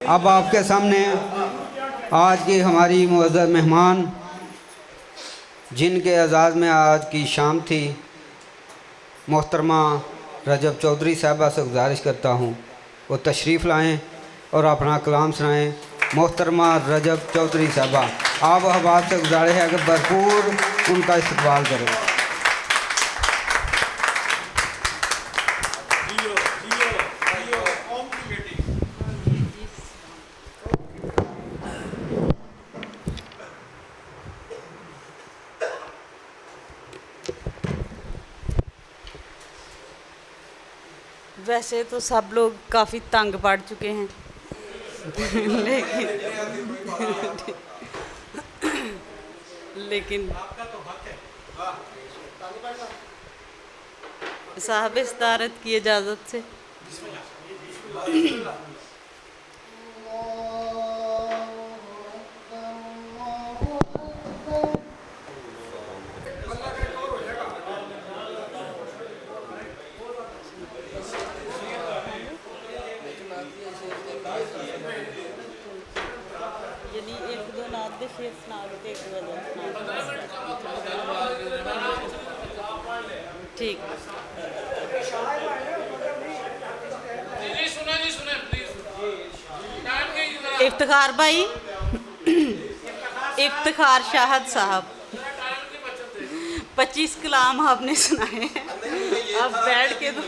अब आपके सामने आज की हमारी मुअज़्ज़ज़ मेहमान, जिनके एजाज़ में आज की शाम थी, मोहतरमा रजब चौधरी साहबा से गुजारिश करता हूँ वो तशरीफ़ लाएँ और अपना कलाम सुनाएँ। मोहतरमा रजब चौधरी साहबा, आप अहबाब से गुजारिश है कि भरपूर उनका इस्तकबाल करें। वैसे तो सब लोग काफ़ी तंग पड़ चुके हैं लेकिन साहब इस्तारत की इजाज़त से ठीक। इफ्तिखार भाई, इफ्तिखार शाहद साहब, 25 कलाम आपने सुनाए हैं, अब बैठ के तो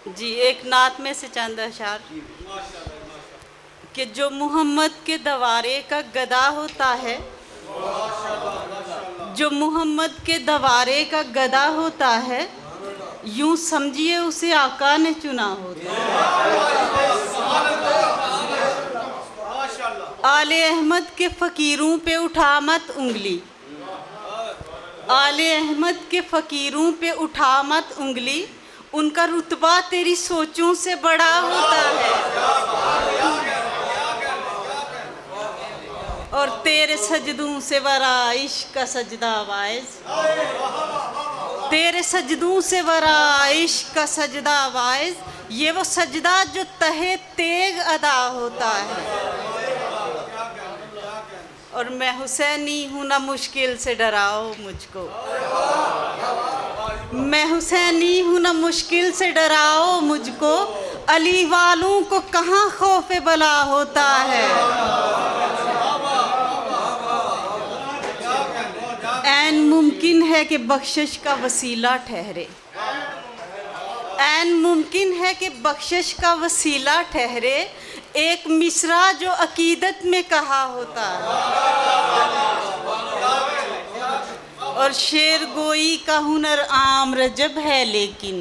जी एक नात में से चंद अशार कि जो मोहम्मद के दवारे का गदा होता है, जो मोहम्मद के दवारे का गदा होता है, यूं समझिए उसे आका ने चुना होता है। आले अहमद के फ़कीरों पे उठा मत उंगली, आले अहमद के फ़कीरों पे उठा मत उंगली, उनका रुतबा तेरी सोचों से बड़ा होता है। और तेरे सजदों से वरा इश्क का सजदा वाइज, तेरे सजदों से वरा इश्क का सजदा वाइज, ये वो सजदा जो तहे तेग अदा होता है। और मैं हुसैनी हूँ ना मुश्किल से डराओ मुझको, मैं हुसैनी हूँ ना मुश्किल से डराओ मुझको, अली वालों को कहाँ खौफ़े बला होता है। ऐन मुमकिन है कि बख्शिश का वसीला ठहरे, ऐन मुमकिन है कि बख्शिश का वसीला ठहरे, एक मिसरा जो अकीदत में कहा होता है। और शेर गोई का हुनर आम रजब है, लेकिन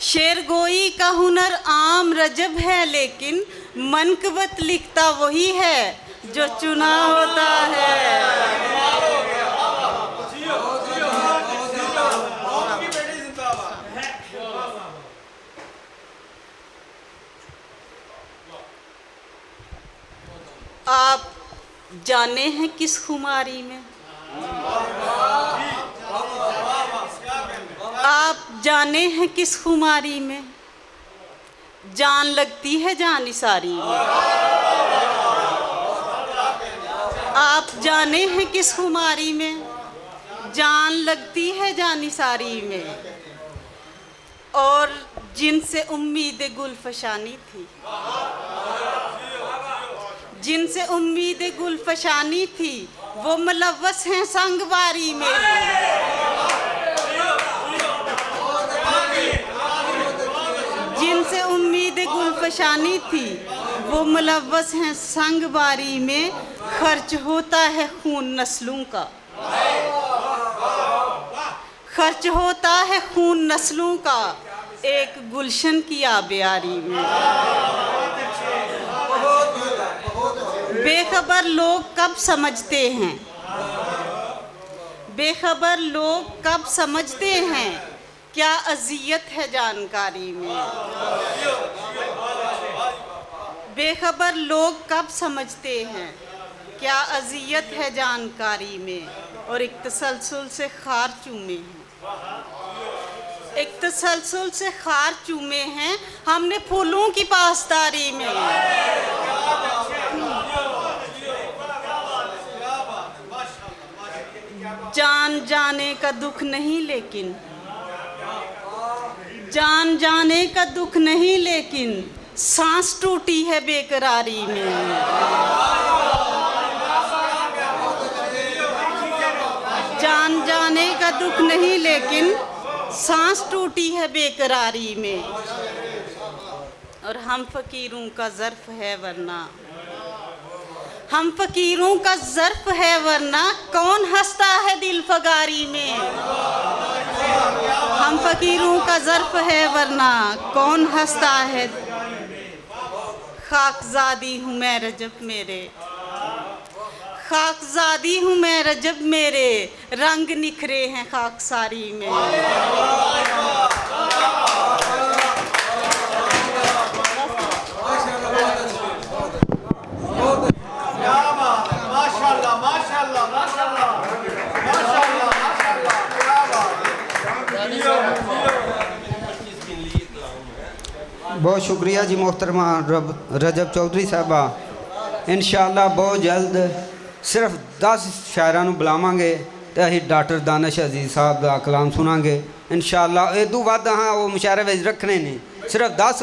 शेर गोई का हुनर आम रजब है, लेकिन मनकबत लिखता वही है जो चुना होता है। आप जाने हैं किस खुमारी में, आप जाने हैं किस खुमारी में, जान लगती है जानिसारी में। आप जाने हैं किस खुमारी में, जान लगती है जानिसारी में। और जिनसे उम्मीद गुलफशानी थी, जिनसे उम्मीद गुलफशानी थी, वो मुलव्वस हैं संगवारी में। जिनसे उम्मीद गुलफशानी थी, वो मुलव्वस हैं संगवारी में। खर्च होता है खून नस्लों का, खर्च होता है खून नस्लों का, एक गुलशन की आबियारी में। बेखबर लोग कब समझते हैं, बेखबर लोग कब समझते हैं, क्या अज़ियत है जानकारी में। बेखबर लोग कब समझते हैं, क्या अज़ियत है जानकारी में। और एक तसलसल से खार चूमे हैं, एक तसलसल से खार चूमे हैं हमने फूलों की पासदारी में। जान जाने का दुख नहीं लेकिन, जान जाने का दुख नहीं लेकिन सांस टूटी है बेकरारी में। जान जाने का दुख नहीं लेकिन सांस टूटी है बेकरारी में। और हम फकीरों का ज़र्फ है वरना, हम फकीरों का ज़र्फ है वरना कौन हंसता है दिल फगारी में। हम फकीरों का ज़र्फ है वरना कौन हंसता है। खाकज़ादी हूँ मैं रजब मेरे, खाकज़ादी हूँ मैं रजब मेरे, रंग निखरे हैं खाकसारी में। बहुत शुक्रिया जी मोहतरमा रजब चौधरी साहबा। इंशाअल्लाह बहुत जल्द सिर्फ 10 शायरां नूं बुलावांगे ते असीं डॉक्टर दानिश अजीज़ साहब दा कलाम सुनांगे इंशाअल्लाह। इदू वध हाँ वो मुशायरे विच रखने ने, सिर्फ 10